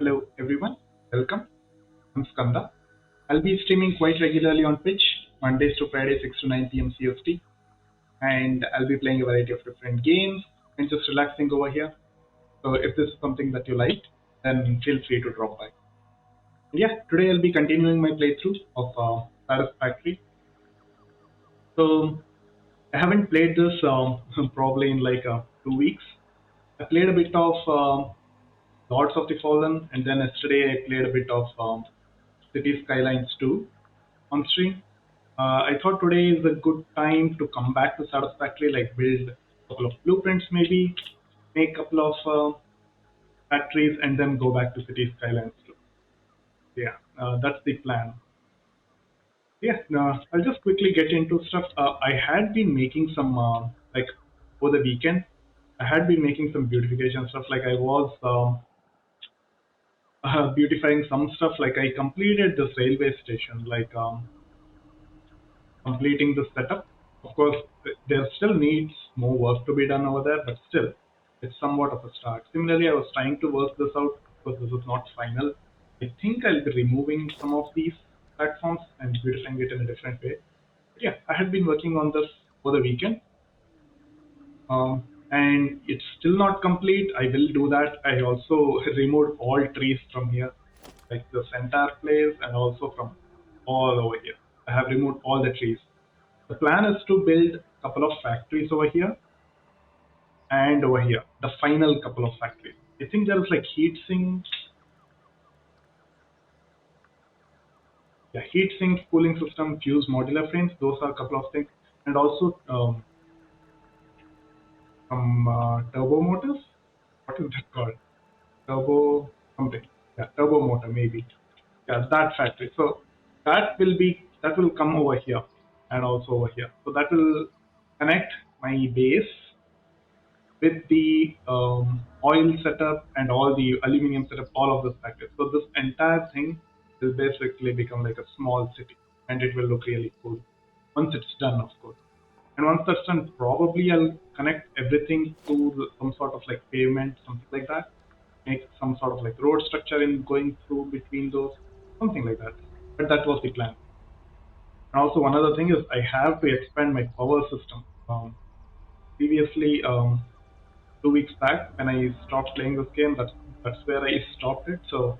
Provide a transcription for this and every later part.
Hello everyone, welcome. I'm Skanda. I'll be streaming quite regularly on Twitch, Mondays to Fridays, 6 to 9 p.m. CST, and I'll be playing a variety of different games and just relaxing over here. So if this is something that you like, then feel free to drop by. And yeah, today I'll be continuing my playthrough of Satisfactory. So I haven't played this probably in like 2 weeks. I played a bit of Lords of the Fallen, and then yesterday I played a bit of City Skylines 2 on stream. I thought today is a good time to come back to Satisfactory, like build a couple of blueprints, maybe make a couple of factories, and then go back to City Skylines 2. Yeah, that's the plan. Yeah, I'll just quickly get into stuff. I had been making some like over the weekend. I had been making some beautification stuff. Like I was beautifying some stuff. Like I completed this railway station. Like completing the setup. Of course, there still needs more work to be done over there, but still, it's somewhat of a start. Similarly, I was trying to work this out because this is not final. I think I'll be removing some of these platforms and beautifying it in a different way. But yeah, I had been working on this for the weekend, and it's still not complete. I will do that. I also removed all trees from here, like the centaur place, and also from all over here. I have removed all the trees. The plan is to build a couple of factories over here and over here, the final couple of factories. I think there is like heat sink, yeah, heat sink, cooling system, fuse modular frames. Those are a couple of things, and also some turbo motors. What is that called? Turbo something. Yeah, turbo motor maybe. Yeah, that factory. So that will come over here and also over here. So that will connect my base with the oil setup and all the aluminum setup, all of this factory. So this entire thing will basically become like a small city, and it will look really cool once it's done, of course. And once that's done, probably I'll connect everything to some sort of like pavement, something like that. Make some sort of like road structure in going through between those, something like that. But that was the plan. And also one other thing is I have to expand my power system. Previously, 2 weeks back when I stopped playing this game. That's where I stopped it. So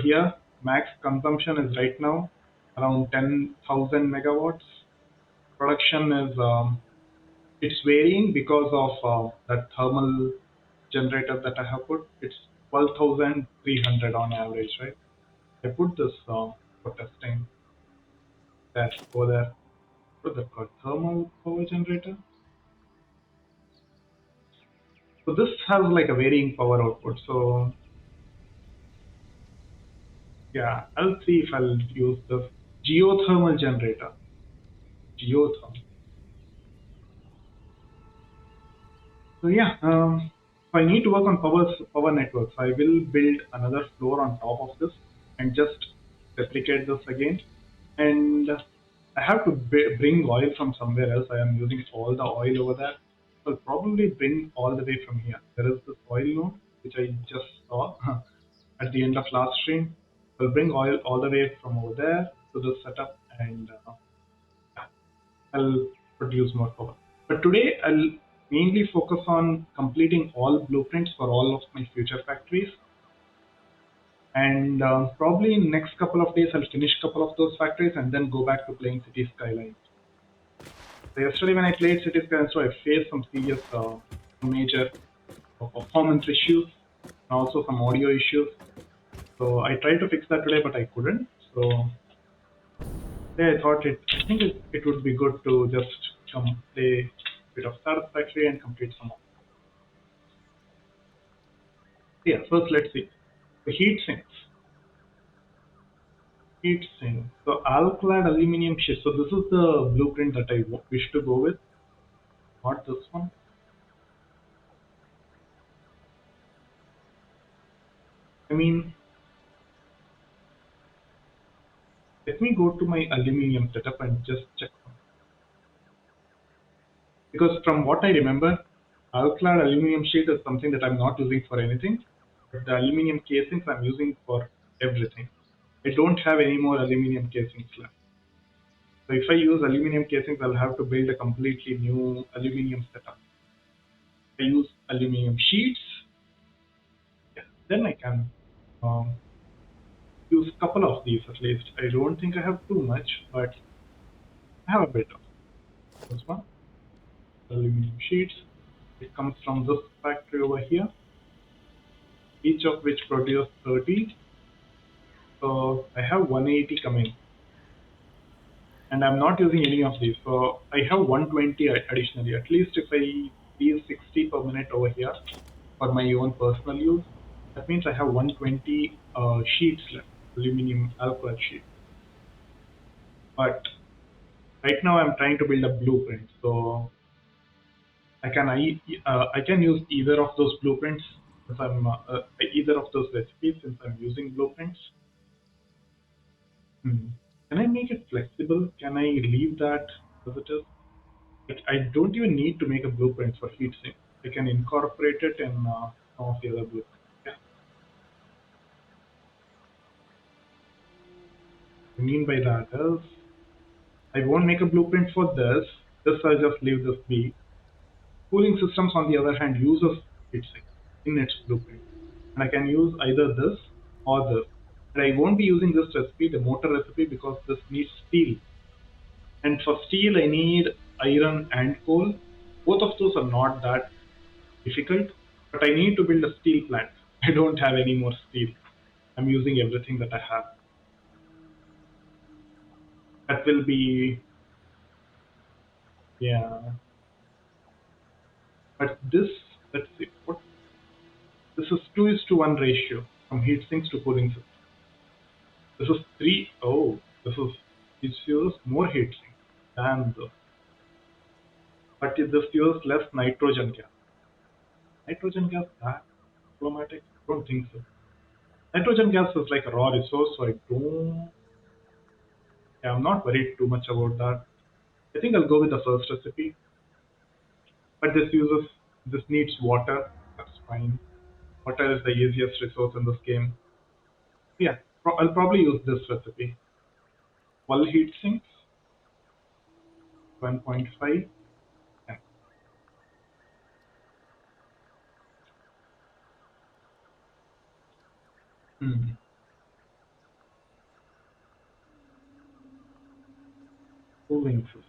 here max consumption is right now around 10,000 megawatts. Production is it's varying because of that thermal generator that I have put. It's 12,300 on average, right? I put this for testing that over there. What's that called? Thermal power generator. So this has like a varying power output. So yeah, I'll see if I'll use the geothermal generator. Geothermal. So yeah, if I need to work on power networks, I will build another floor on top of this and just replicate this again. And I have to bring oil from somewhere else. I am using all the oil over there. I'll probably bring all the way from here. There is this oil node which I just saw at the end of last stream. I'll bring oil all the way from over there to this setup, and I'll produce more power. But today I'll mainly focus on completing all blueprints for all of my future factories. And probably in next couple of days I'll finish couple of those factories and then go back to playing City Skylines. So yesterday when I played City Skylines, so I faced some serious major performance issues and also some audio issues. So I tried to fix that today, but I couldn't. So yeah, I think it would be good to just come play a bit of Satisfactory and complete some of. Yeah, first let's see. The heat sinks. Heat sink. So alclad aluminum sheet. So this is the blueprint that I wish to go with, not this one. I mean, let me go to my aluminum setup and just check. Because from what I remember, alclad aluminum sheet is something that I'm not using for anything. But the aluminum casings I'm using for everything. I don't have any more aluminum casings left. So if I use aluminum casings, I'll have to build a completely new aluminum setup. I use aluminum sheets, yeah, then I can um, use a couple of these at least. I don't think I have too much, but I have a bit of this one. Aluminum sheets. It comes from this factory over here, each of which produce 30. So I have 180 coming, and I'm not using any of these. So I have 120 additionally. At least if I use 60 per minute over here for my own personal use, that means I have 120 sheets left, aluminum alcohol sheet. But right now I'm trying to build a blueprint, so I can use either of those blueprints since either of those recipes since I'm using blueprints. Hmm. Can I make it flexible? Can I leave that as it is? Like, I don't even need to make a blueprint for heatsink. I can incorporate it in some of the other blueprints. Yeah. I mean by that is I won't make a blueprint for this. This I'll just leave this be. Cooling systems, on the other hand, uses heatsink in its blueprint, and I can use either this or this. And I won't be using this recipe, the motor recipe, because this needs steel. And for steel, I need iron and coal. Both of those are not that difficult, but I need to build a steel plant. I don't have any more steel. I'm using everything that I have. That will be, yeah. But this, let's see, what this is 2:1 ratio from heat sinks to cooling systems. This is three. Oh, this uses more heat sink than the, but this uses less nitrogen gas. Nitrogen gas that problematic? I don't think so. Nitrogen gas is like a raw resource, so I don't. Yeah, I'm not worried too much about that. I think I'll go with the first recipe, but this needs water. That's fine. Water is the easiest resource in this game. Yeah, I'll probably use this recipe. 12 heat sinks, 1.5. Yeah. Hmm. Cooling system.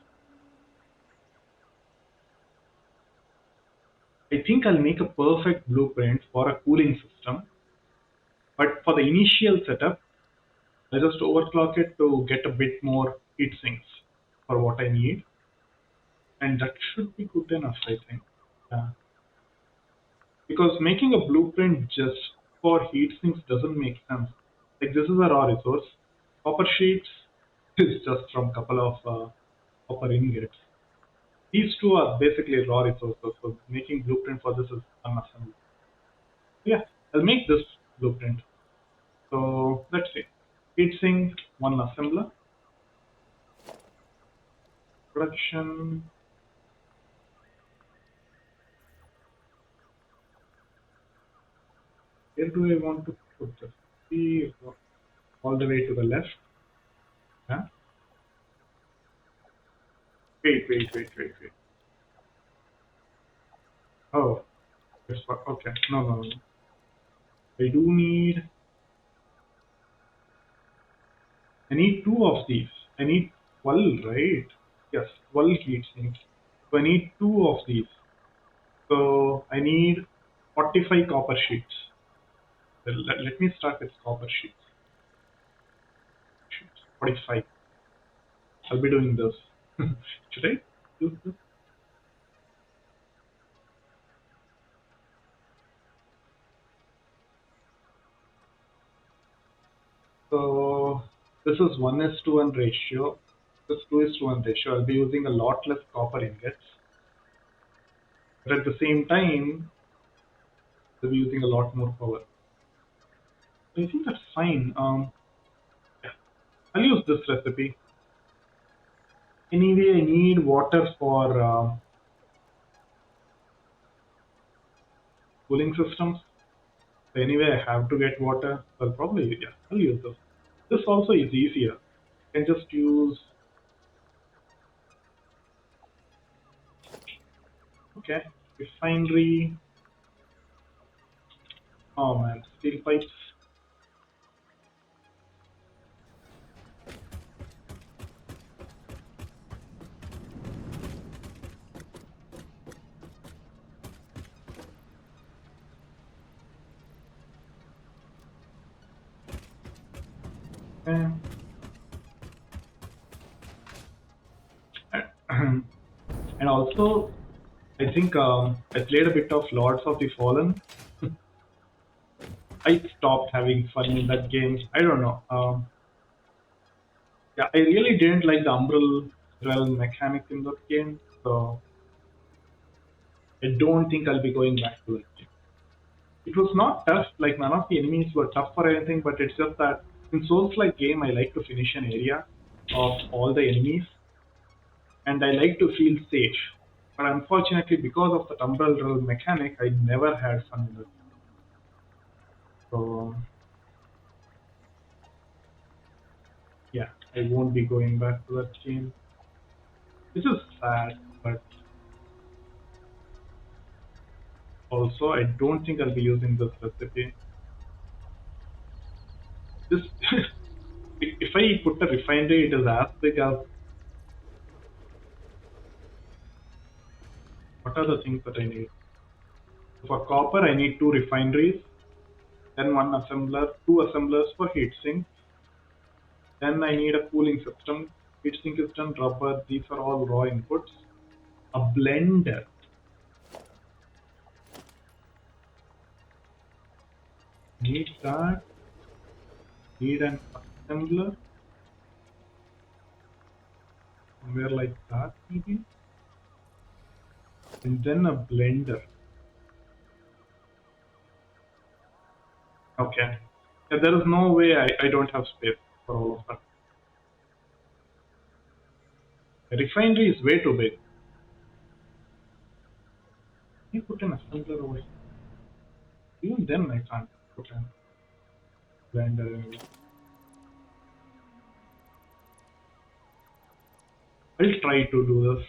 I think I'll make a perfect blueprint for a cooling system, but for the initial setup, I just overclock it to get a bit more heat sinks for what I need, and that should be good enough, I think. Yeah. Because making a blueprint just for heat sinks doesn't make sense. Like this is a raw resource. Copper sheets is just from couple of copper ingots. These two are basically raw resources, so making blueprint for this is unassembly. Yeah, I'll make this blueprint. So let's see. Heatsink, one assembler, production. Where do I want to put this? See, all the way to the left. Yeah. Wait. Oh, okay. No. I do need. I need two of these. I need 12, right? Yes, 12 heat sinks. So I need two of these. So I need 45 copper sheets. Well, let me start with copper sheets. 45. I'll be doing this. Should I use this? So this is 1:1 ratio. This 2:1 ratio. I'll be using a lot less copper ingots, but at the same time, I'll be using a lot more power. I think that's fine. Yeah, I'll use this recipe. Anyway, I need water for cooling systems. So anyway, I have to get water. Well, probably, yeah, I'll use this. This also is easier. I can just use, okay, refinery. Oh man, steel pipes. Okay. And also, I think I played a bit of Lords of the Fallen. I stopped having fun in that game. I don't know. Yeah, I really didn't like the Umbral Realm mechanic in that game, so I don't think I'll be going back to it. It was not tough, like none of the enemies were tough or anything, but it's just that in Souls-like game, I like to finish an area of all the enemies, and I like to feel safe. But unfortunately, because of the Umbral Realm mechanic, I never had fun with it. So yeah, I won't be going back to that game. This is sad, but also I don't think I'll be using this recipe. This if I put a refinery, it is as big as what are the things that I need? For copper, I need two refineries, then one assembler, two assemblers for heatsink. Then I need a cooling system. Heatsink is done, rubber. These are all raw inputs. A blender. Need that. Need an assembler. Somewhere like that, maybe. And then a blender. Okay. Yeah, there is no way I don't have space for all of that. A refinery is way too big. Can you put an assembler over here? Even then, I can't put a blender. I'll try to do this.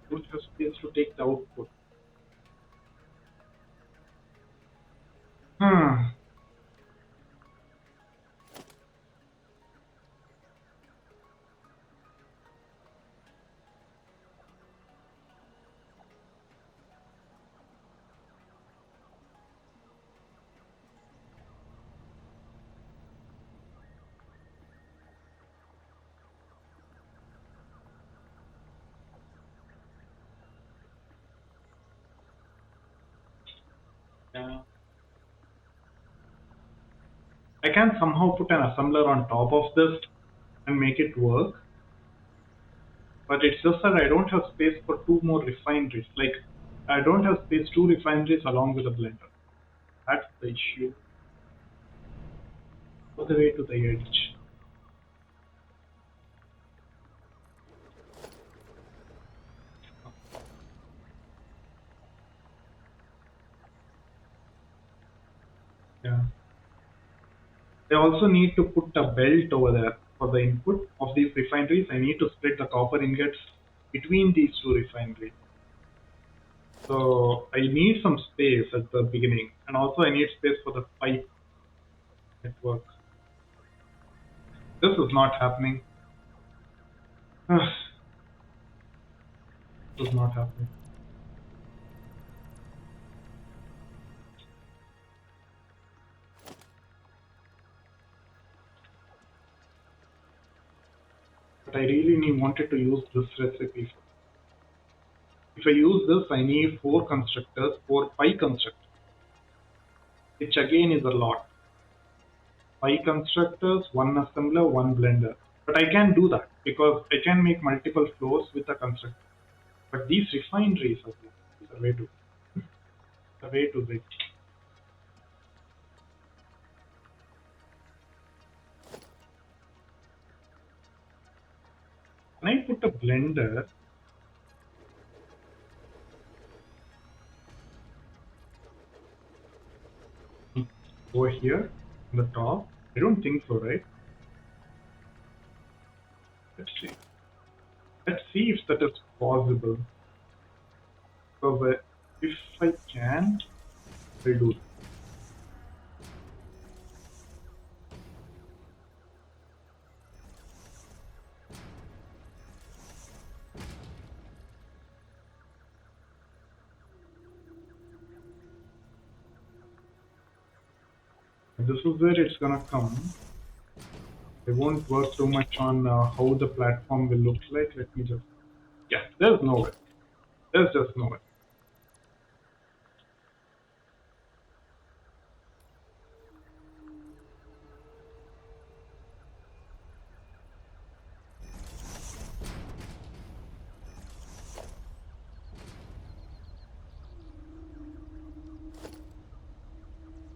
Don't have space to take the output. Hmm. Yeah. I can somehow put an assembler on top of this and make it work, but it's just that I don't have space for two more refineries. Like, I don't have space two refineries along with a blender. That's the issue. All the way to the edge. Yeah. I also need to put a belt over there for the input of these refineries. I need to split the copper ingots between these two refineries. So I need some space at the beginning, and also I need space for the pipe network. This is not happening. this is not happening. But I really wanted to use this recipe. If I use this, I need four constructors, four pi constructors, which again is a lot. Pi constructors, one assembler, one blender. But I can do that because I can make multiple floors with a constructor. But these refineries are way too big. When I put a blender over here on the top, I don't think so, right? Let's see. Let's see if that is possible. So if I can, I'll do that. This is where it's gonna come. I won't work too much on how the platform will look like. Let me just, yeah, there's no way. There's just no way.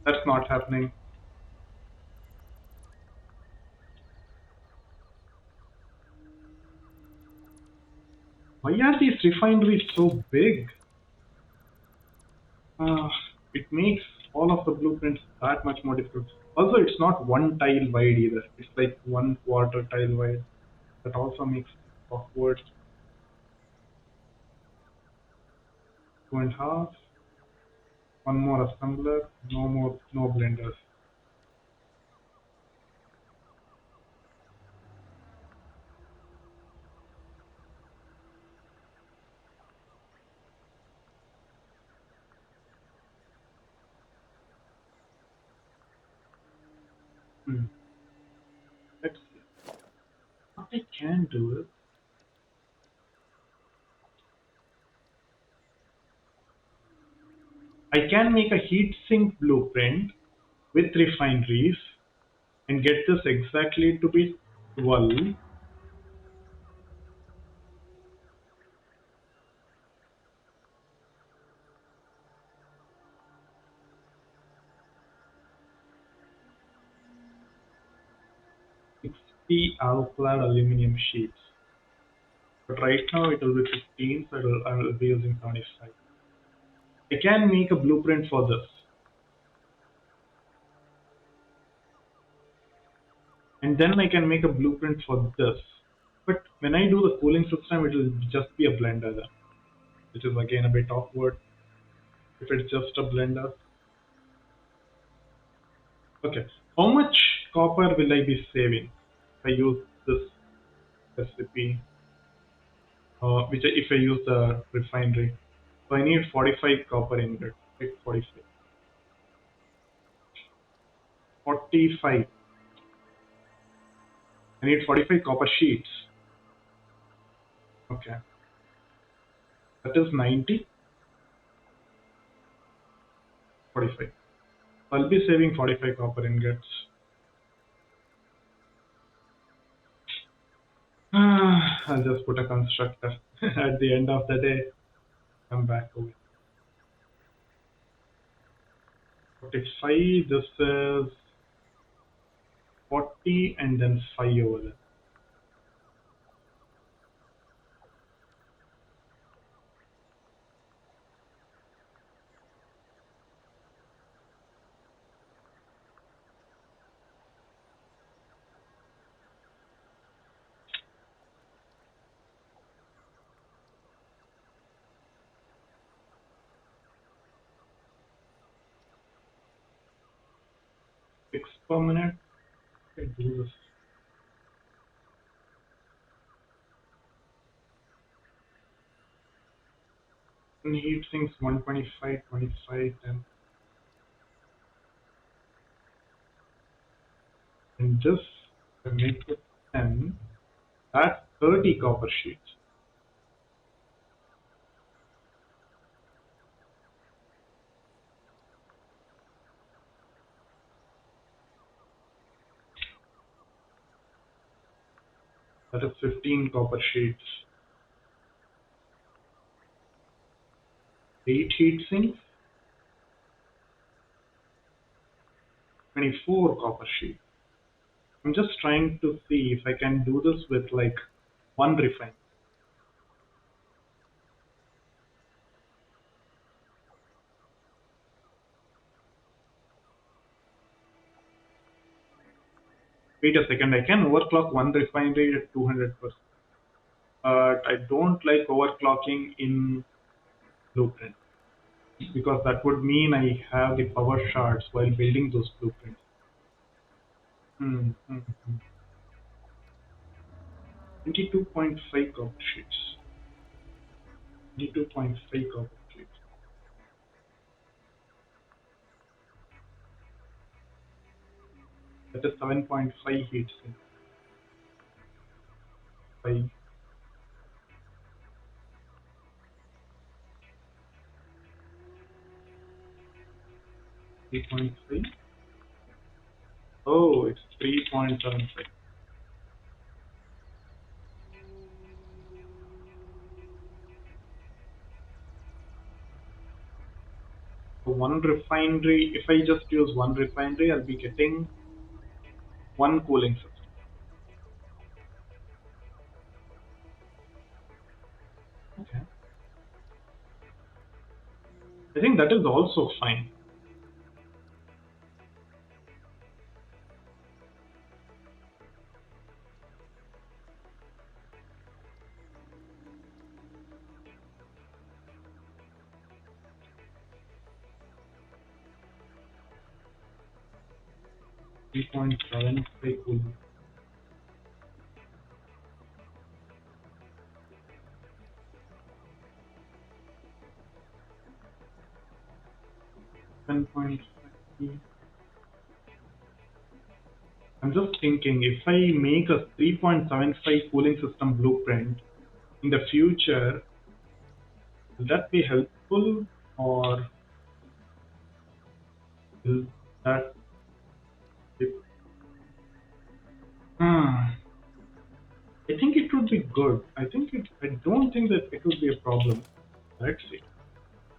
That's not happening. Why are these refineries so big? Uh, it makes all of the blueprints that much more difficult. Also, it's not one tile wide either. It's like one quarter tile wide. That also makes it awkward. 2.5. One more assembler. No blenders. Hmm. Let's see. What I can do is I can make a heatsink blueprint with refineries and get this exactly to be 12, 60 alclad aluminum sheets. But right now it will be 15, so I will be using 75. I can make a blueprint for this. And then I can make a blueprint for this. But when I do the cooling system, it will just be a blender then, which is again a bit awkward if it's just a blender. Okay, how much copper will I be saving if I use this recipe, if I use the refinery? So I need 45 copper ingots, right? 45. 45. I need 45 copper sheets. Okay, that is 90, 45. So I'll be saving 45 copper ingots. I'll just put a constructor. At the end of the day, I'm back over. 45, this is 40, and then 5 over there. Six per minute. I do this. And heat sinks 125, 25, 10. And this, I make it 10. That's 30 copper sheets. That is 15 copper sheets. 8 heat sinks, 24 copper sheets. I'm just trying to see if I can do this with like one refine. Wait a second, I can overclock one refinery at 200%. But I don't like overclocking in blueprint because that would mean I have the power shards while building those blueprints. Hmm, hmm, hmm. 22.5 copper sheets. 22.5 copper sheets. That is 7.5 heat sink. 5, 3.5. Oh, it's 3.75. So one refinery, if I just use one refinery, I'll be getting one cooling system. Okay. I think that is also fine. 3.75 cooling. 10.5. I'm just thinking if I make a 3.75 cooling system blueprint in the future, will that be helpful or will that be... Hmm. I think it would be good. I don't think that it would be a problem. Let's see.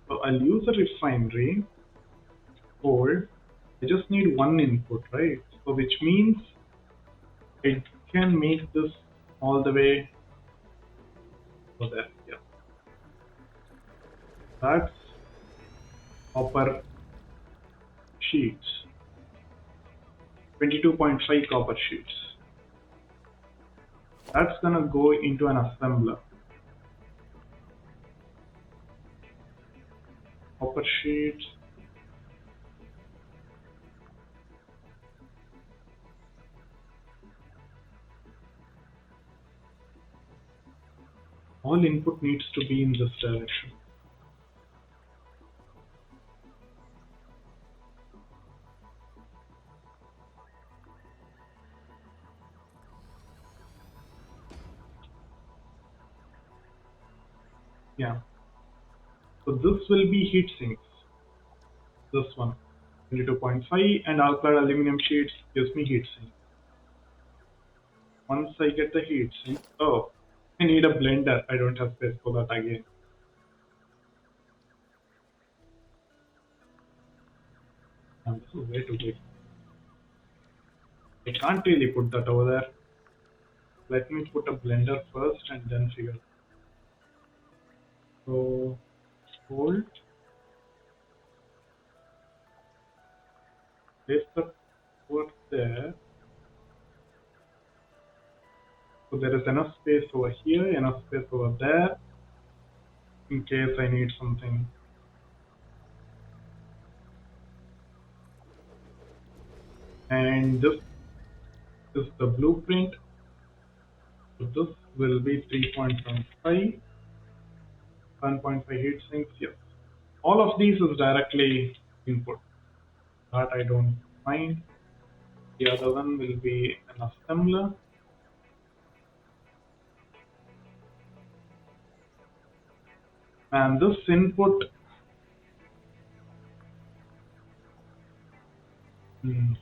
So I'll use a refinery, cold. I just need one input, right? So which means I can make this all the way over there. Yeah. That's copper sheets. 22.5 copper sheets. That's gonna go into an assembler. Copper sheets. All input needs to be in this direction. Yeah. So this will be heat sinks. This one. 22.5 and alkali aluminum sheets gives me heat sink. Once I get the heat sink, oh, I need a blender. I don't have space for that again. And this is way too big. I can't really put that over there. Let me put a blender first and then figure. So hold, place the port there. So there is enough space over here, enough space over there in case I need something. And this is the blueprint. So this will be 3.75, 1.5 heat sinks. Yes. All of these is directly input. That I don't mind. The other one will be an assembler. And this input, hmm,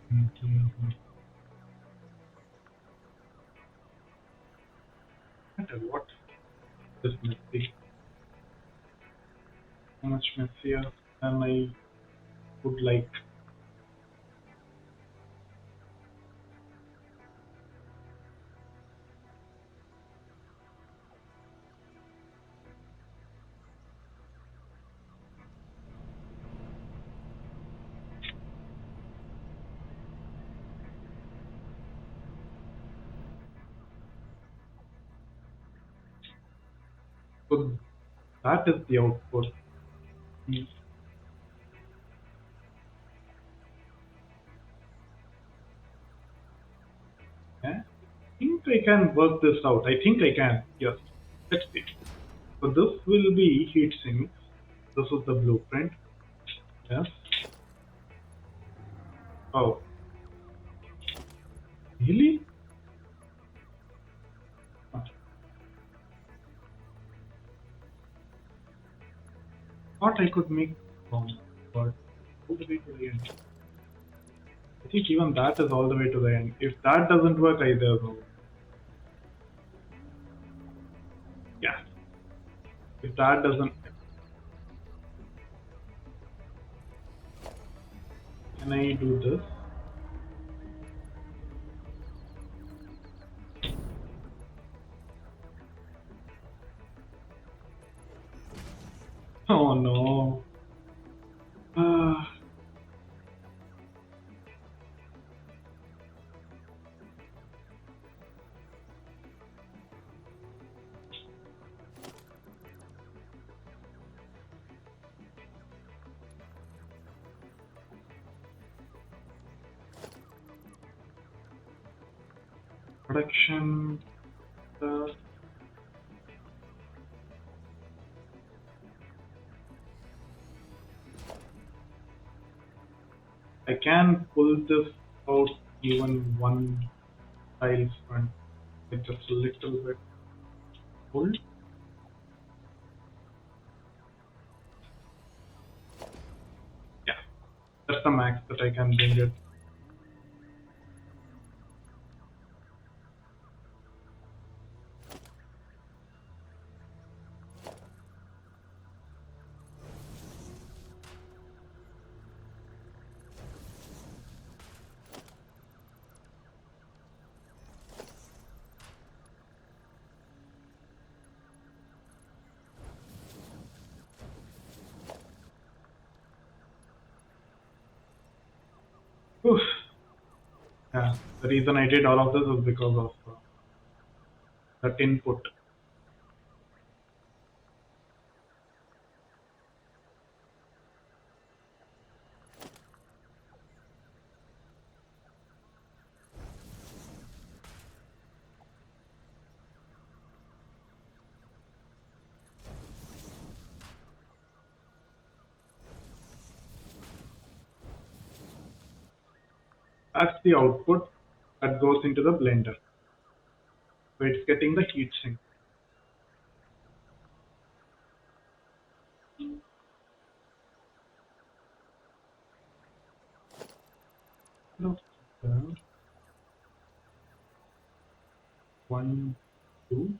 hmm, hmm, hmm. metal. What is messy? How much messier than I would like? So that is the output. Hmm. Yeah. I think I can work this out. I think I can. Yes. Let's see. So this will be heat sinks. This is the blueprint. Yes. Oh, really? I thought I could make but all the way to the end. I think even that is all the way to the end. If that doesn't work either, though, yeah. If that doesn't, can I do this? Oh no. Uh, production. Uh, I can pull this out even one tile front, like just a little bit pulled. Yeah, that's the max that I can bring it. Oof. Yeah, the reason I did all of this is because of that input. That's the output that goes into the blender. So it's getting the heat sink. No, one, two.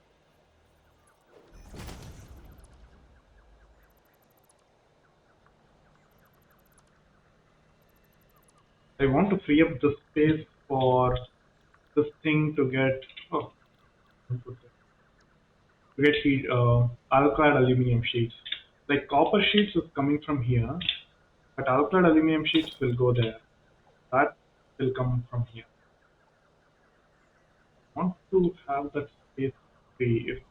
I want to free up the space for this thing to get oh, to get heat, alkyd aluminum sheets. Like copper sheets is coming from here, but alkyd aluminum sheets will go there. That will come from here. I want to have that space free.